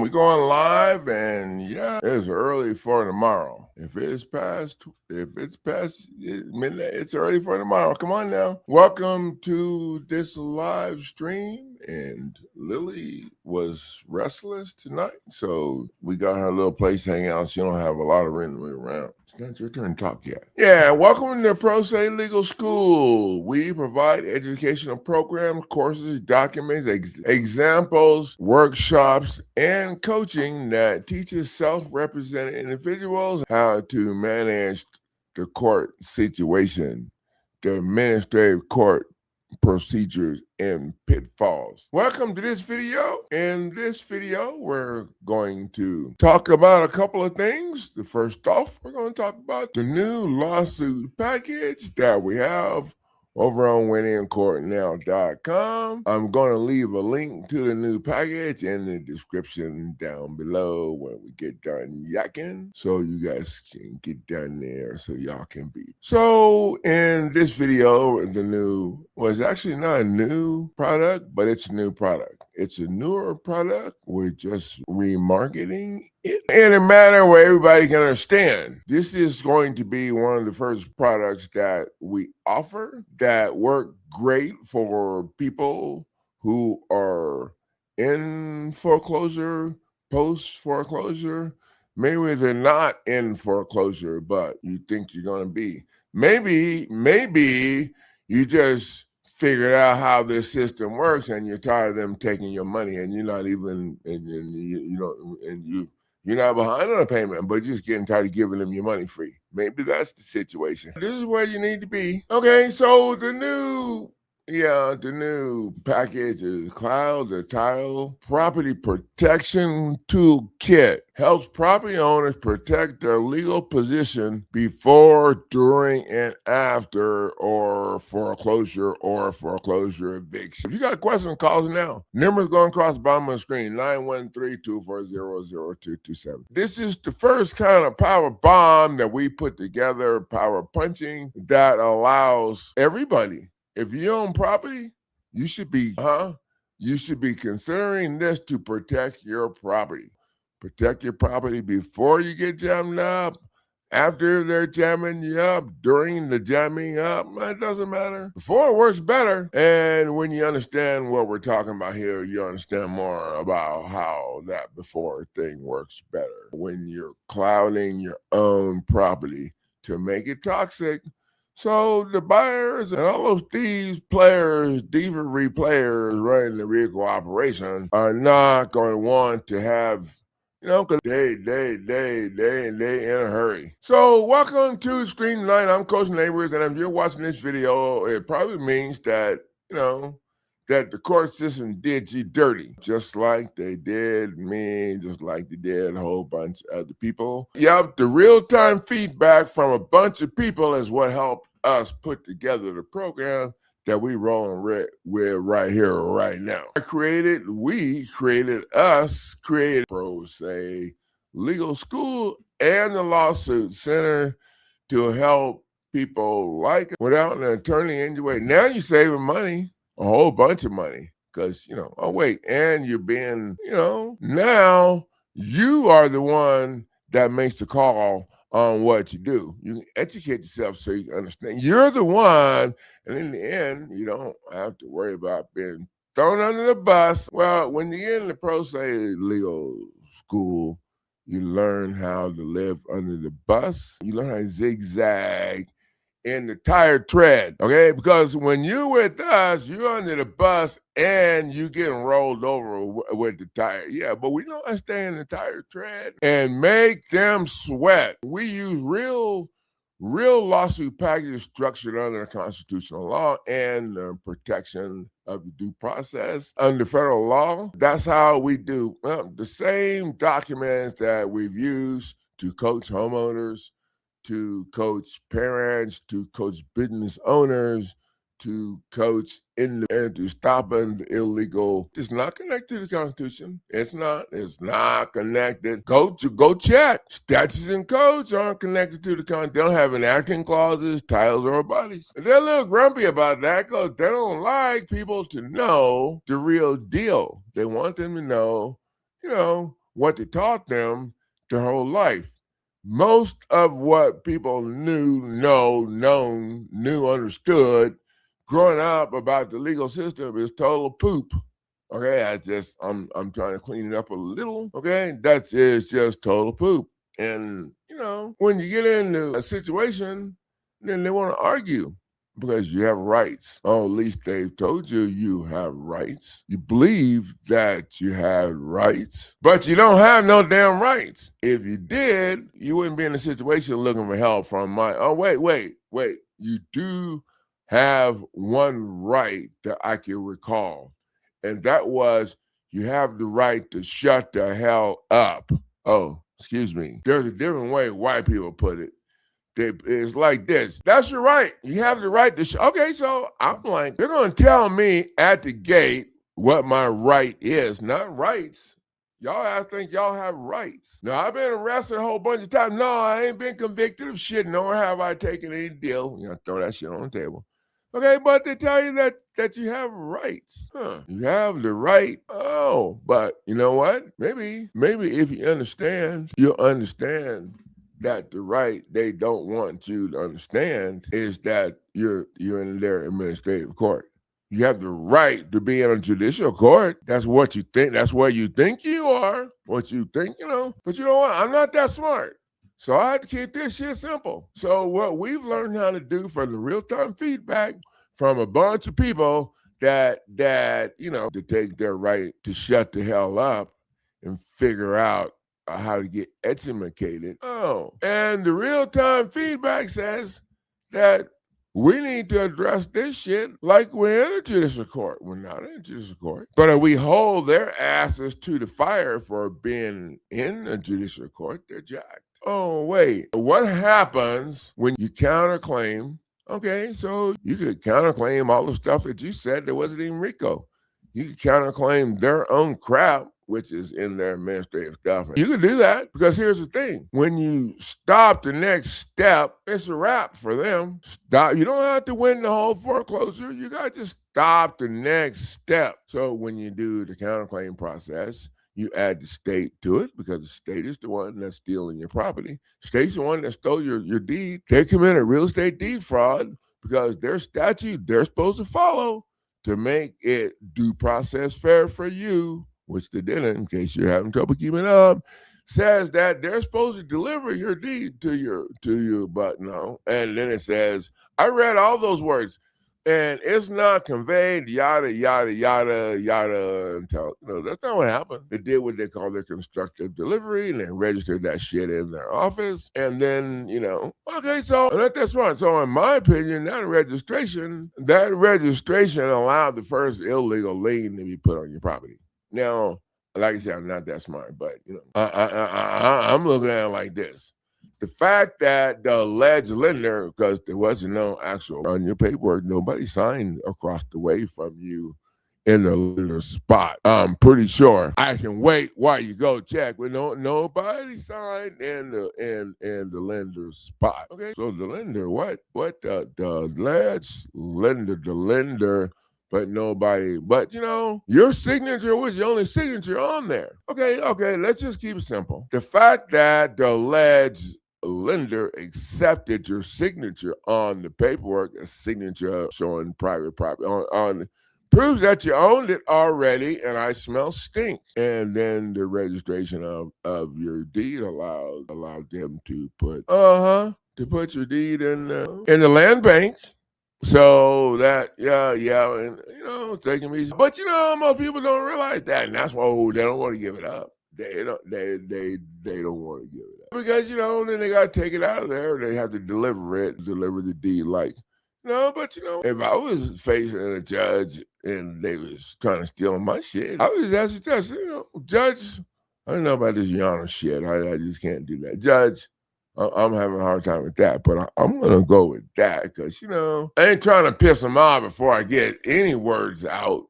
we going live, and yeah, it's early for tomorrow. If it's past midnight, it's early for tomorrow. Come on now. Welcome to this live stream. And Lily was restless tonight, so we got her a little place to hang out. She don't have a lot of randomly around. It's not your turn to talk yet. Yeah, welcome to Pro Se Legal School. We provide educational programs, courses, documents, examples, workshops, and coaching that teaches self-represented individuals how to manage the court situation, the administrative court procedures and pitfalls. Welcome to this video. In this video, we're going to talk about a couple of things. The first off, we're going to talk about the new lawsuit package that we have over on winnincourtnow.com. I'm going to leave a link to the new package in the description down below when we get done yakking, so you guys can get down there so y'all can be. So in this video, it's actually not a new product, but it's a new product. It's a newer product. We're just remarketing it in a manner where everybody can understand. This is going to be one of the first products that we offer that work great for people who are in foreclosure, post-foreclosure. Maybe they're not in foreclosure, but you think you're going to be. Maybe you just figured out how this system works and you're tired of them taking your money, and you're not even, you're not behind on a payment, but you're just getting tired of giving them your money free. Maybe that's the situation. This is where you need to be. Okay, so the new package is Cloud the Title Property Protection Toolkit. Helps property owners protect their legal position before, during, and after or foreclosure or foreclosure eviction. If you got questions, call us now. Numbers going across the bottom of the screen, 913-240-0227. This is the first kind of power bomb that we put together, power punching, that allows everybody. If you own property, you should be considering this to protect your property. Protect your property before you get jammed up, after they're jamming you up, during the jamming up. It doesn't matter. Before it works better. And when you understand what we're talking about here, you understand more about how that before thing works better. When you're clouding your own property to make it toxic, so the buyers and all those thievery players running the vehicle operation are not going to want to have, because they in a hurry. So welcome to Stream Tonight. I'm Coach Neighbors, and if you're watching this video, it probably means that, that the court system did you dirty, just like they did me, just like they did a whole bunch of other people. Yep, the real-time feedback from a bunch of people is what helped us put together the program that we rolling with right here, right now. We created Pro Se Legal School and the Lawsuit Center to help people like it without an attorney anyway. Now you're saving money. A whole bunch of money, because, and you're being, now you are the one that makes the call on what you do. You can educate yourself so you can understand. You're the one, and in the end, you don't have to worry about being thrown under the bus. Well, when you get in the Pro Se Legal School, you learn how to live under the bus. You learn how to zigzag in the tire tread, okay? Because when you with us, you're under the bus and you getting rolled over with the tire. Yeah, but we know how to stay in the tire tread and make them sweat. We use real lawsuit packages structured under the constitutional law and the protection of the due process under federal law. That's how we do the same documents that we've used to coach homeowners, to coach parents, to coach business owners, to coach and to stopping the illegal. It's not connected to the Constitution. It's not connected. Go check. Statutes and codes aren't connected to the Constitution. They don't have enacting clauses, titles, or bodies. They're a little grumpy about that because they don't like people to know the real deal. They want them to know, what they taught them their whole life. Most of what people understood growing up about the legal system is total poop. Okay, I'm trying to clean it up a little. Okay, it's just total poop. And when you get into a situation, then they want to argue because you have rights. Oh, at least they've told you you have rights. You believe that you have rights, but you don't have no damn rights. If you did, you wouldn't be in a situation looking for help from wait. You do have one right that I can recall, and that was you have the right to shut the hell up. Oh, excuse me. There's a different way white people put it. It's like this. That's your right. You have the right to okay, so I'm like, they're going to tell me at the gate what my right is, not rights. I think y'all have rights. Now, I've been arrested a whole bunch of times. No, I ain't been convicted of shit, nor have I taken any deal. Throw that shit on the table. Okay, but they tell you that you have rights. You have the right. Oh, but you know what? Maybe if you understand, you'll understand that the right they don't want you to understand is that you're in their administrative court. You have the right to be in a judicial court. That's what you think. That's where you think you are. What you think, But you know what? I'm not that smart. So I have to keep this shit simple. So what we've learned how to do from the real-time feedback from a bunch of people that to take their right to shut the hell up and figure out how to get educated. Oh, and the real-time feedback says that we need to address this shit like we're in a judicial court. We're not in a judicial court. But if we hold their asses to the fire for being in a judicial court, they're jacked. Oh, wait. What happens when you counterclaim? Okay, so you could counterclaim all the stuff that you said that wasn't even RICO. You could counterclaim their own crap, which is in their administrative stuff. You can do that because here's the thing. When you stop the next step, it's a wrap for them. Stop. You don't have to win the whole foreclosure. You got to stop the next step. So when you do the counterclaim process, you add the state to it because the state is the one that's stealing your property. State's the one that stole your deed. They committed real estate deed fraud because their statute they're supposed to follow to make it due process fair for you, which they didn't, in case you're having trouble keeping up, says that they're supposed to deliver your deed to you, but no. And then it says, I read all those words, and it's not conveyed, yada, yada, yada, yada, until, that's not what happened. They did what they call their constructive delivery, and they registered that shit in their office, and then, okay, so that's smart. So in my opinion, that registration allowed the first illegal lien to be put on your property. Now, like I said, I'm not that smart, but I'm looking at it like this. The fact that the alleged lender, because there wasn't no actual on your paperwork, nobody signed across the way from you in the lender's spot. I'm pretty sure I can wait while you go check, but nobody signed in the lender's spot. Okay, so the lender, the alleged lender, the lender. But nobody, your signature was the only signature on there. Okay, let's just keep it simple. The fact that the alleged lender accepted your signature on the paperwork, a signature showing private property, on proves that you owned it already, and I smell stink. And then the registration of your deed allowed them to put your deed in the land bank. So that, and taking me, but most people don't realize that, and that's why they don't want to give it up. They don't want to give it up because then they got to take it out of there. They have to deliver the deed. But if I was facing a judge and they was trying to steal my shit, I would just ask the judge, Judge, I don't know about this Yana shit. I just can't do that, Judge. I'm having a hard time with that, but I'm going to go with that because, I ain't trying to piss them off before I get any words out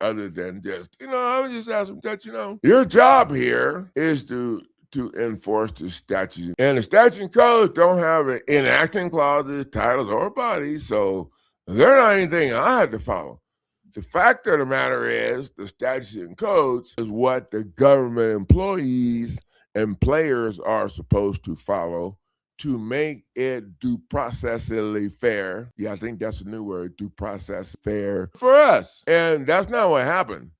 other than just, I would just ask them that, your job here is to enforce the statute. And the statute and codes don't have enacting clauses, titles, or bodies, so they're not anything I have to follow. The fact of the matter is, the statutes and codes is what the government employees and players are supposed to follow to make it due processally fair. Yeah, I think that's a new word, due process fair for us. And that's not what happened.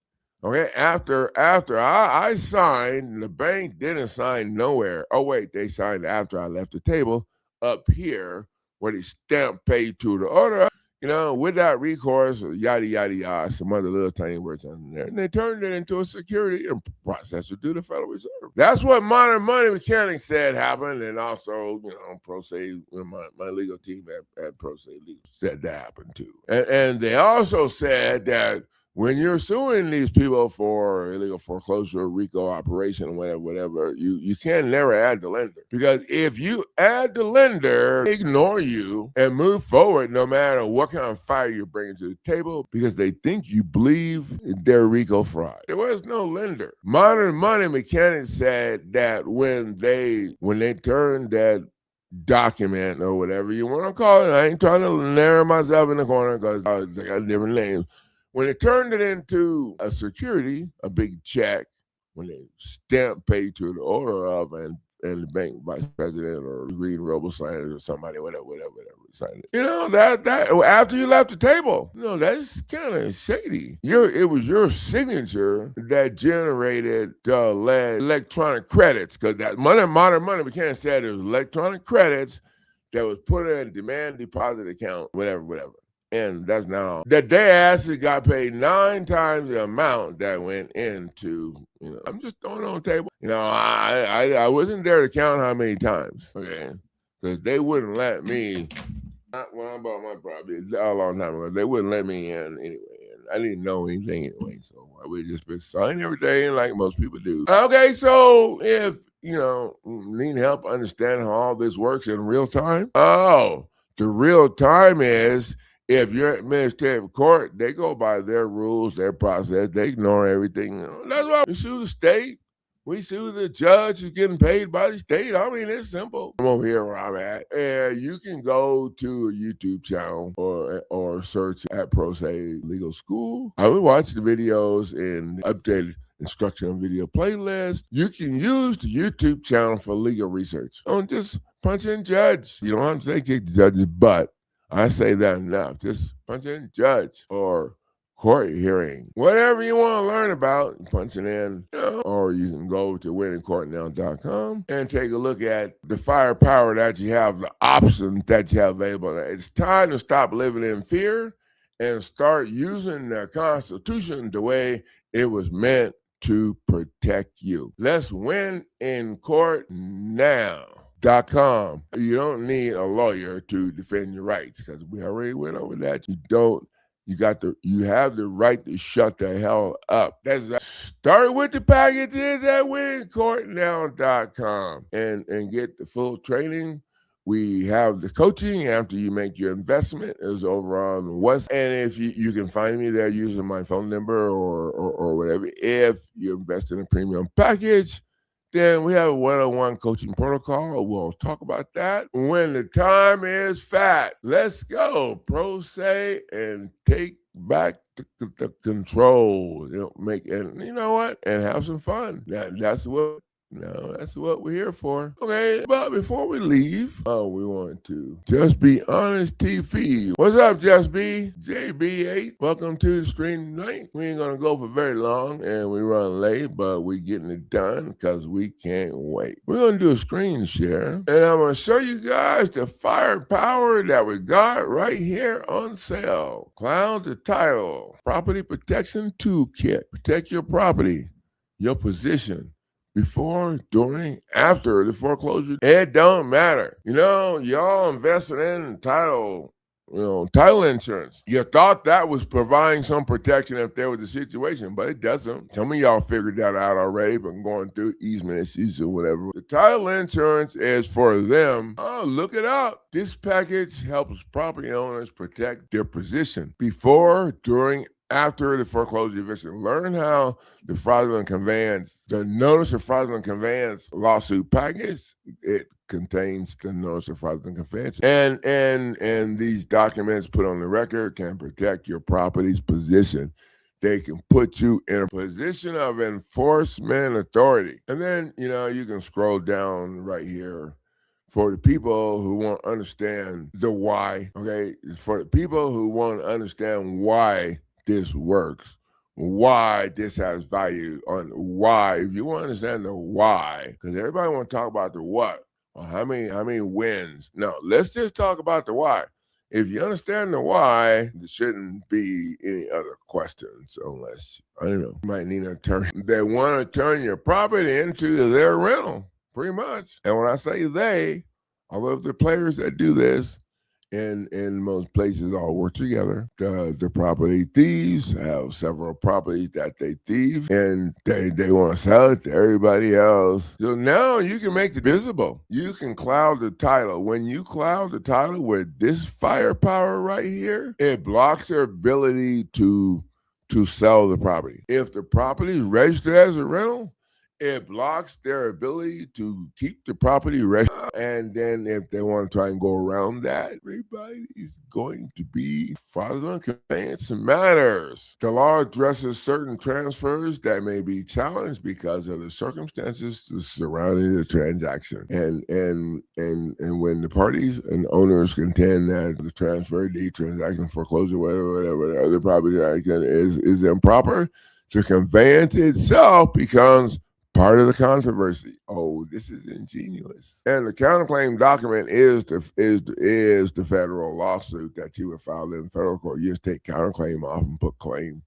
Okay, after I signed, the bank didn't sign nowhere. Oh wait, they signed after I left the table up here where they stamped paid to the order. Without recourse, yada, yada, yada, some other little tiny words on there. And they turned it into a security and processor through the Federal Reserve. That's what modern money mechanics said happened. And also, Pro Se, my legal team at Pro Se Legal said that happened too. And they also said that when you're suing these people for illegal foreclosure, RICO operation, whatever, you can never add the lender. Because if you add the lender, they ignore you and move forward no matter what kind of fire you're bringing to the table because they think you believe they're RICO fraud. There was no lender. Modern money mechanics said that when they turned that document or whatever you want to call it, I ain't trying to narrow myself in the corner because they got different names. When they turned it into a security, a big check, when they stamp paid to the order of and the bank vice president or green robo signed it or somebody, whatever signed it. That after you left the table, that's kind of shady. It was your signature that generated the electronic credits, because that modern money, we can't say it was electronic credits that was put in a demand deposit account, whatever. And that's now that they actually got paid 9 times the amount that went into, I'm just throwing it on the table. I wasn't there to count how many times, okay? Because they wouldn't let me, when I bought my property a long time ago, they wouldn't let me in anyway. And I didn't know anything anyway, so I would just been signing every day like most people do. Okay, so if, need help understanding how all this works in real time, the real time is, if you're at administrative court, they go by their rules, their process. They ignore everything. That's why we sue the state. We sue the judge who's getting paid by the state. I mean, it's simple. I'm over here where I'm at. And you can go to a YouTube channel or search at Pro Se Legal School. I would watch the videos in updated instructional video playlist. You can use the YouTube channel for legal research. Don't just punch in judge. You don't have to say kick the judge's butt. I say that enough. Just punch in judge or court hearing. Whatever you want to learn about, punch it in. Or you can go to winningcourtnow.com and take a look at the firepower that you have, the options that you have available. It's time to stop living in fear and start using the Constitution the way it was meant to protect you. Let's win in court now. .com. You don't need a lawyer to defend your rights because we already went over that. You have the right to shut the hell up. Start with the packages at winningcourtnow.com and get the full training. We have the coaching after you make your investment is over on West. And if you can find me there using my phone number or whatever, if you invest in a premium package, then we have a one-on-one coaching protocol. We'll talk about that when the time is fat. Let's go, Pro Se, and take back the control. And you know what? And have some fun. That's what we're here for. Okay, but before we leave, we want to Just Be Honest TV. What's up, Just Be? JB8. Welcome to the stream tonight. We ain't gonna go for very long, and we run late, but we getting it done because we can't wait. We're gonna do a screen share, and I'm gonna show you guys the firepower that we got right here on sale. Cloud the Title Property Protection Toolkit. Protect your property, your position, before, during, after the foreclosure. It don't matter. Y'all invested in title insurance. You thought that was providing some protection if there was a situation, but it doesn't. Some of y'all figured that out already, but going through easement issues or whatever. The title insurance is for them. Look it up. This package helps property owners protect their position before, during, after the foreclosure eviction. Learn how the fraudulent conveyance, the notice of fraudulent conveyance lawsuit package, it contains the notice of fraudulent conveyance. And these documents put on the record can protect your property's position. They can put you in a position of enforcement authority. And then, you can scroll down right here for the people who want to understand the why, okay? For the people who want to understand why this works, why this has value, on why. If you want to understand the why, because everybody want to talk about the what, or how many wins. No, let's just talk about the why. If you understand the why, there shouldn't be any other questions unless, I don't know, you might need an attorney. They want to turn your property into their rental, pretty much. And when I say they, all of the players that do this in most places all work together. The property thieves have several properties that they thieve, and they want to sell it to everybody else. So now you can make it visible. You can cloud the title. When you cloud the title with this firepower right here, it blocks their ability to sell the property. If the property is registered as a rental, it blocks their ability to keep the property registered. And then if they want to try and go around that, everybody's going to be fraudulent conveyance matters. The law addresses certain transfers that may be challenged because of the circumstances surrounding the transaction. And when the parties and owners contend that the transfer, deed, transaction, foreclosure, whatever the property is improper, the conveyance itself becomes part of the controversy. Oh, this is ingenious. And the counterclaim document is the federal lawsuit that you would file in federal court. You just take counterclaim off and put claim.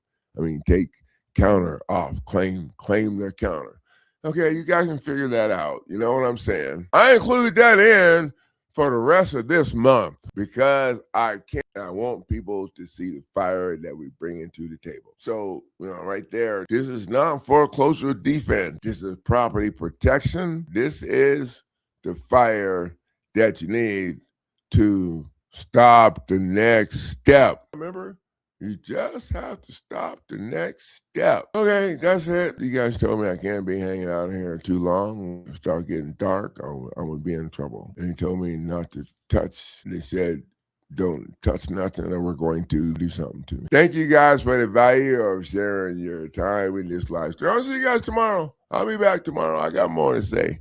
Take counter off, claim their counter. Okay, you guys can figure that out. You know what I'm saying? I included that in for the rest of this month because I want people to see the fire that we bring into the table. So, right there, this is not foreclosure defense. This is property protection. This is the fire that you need to stop the next step. Remember? You just have to stop the next step. Okay, that's it. You guys told me I can't be hanging out here too long. When it start getting dark, I would be in trouble. And he told me not to touch. They said, don't touch nothing or we're going to do something to me. Thank you guys for the value of sharing your time in this live stream. I'll see you guys tomorrow. I'll be back tomorrow. I got more to say.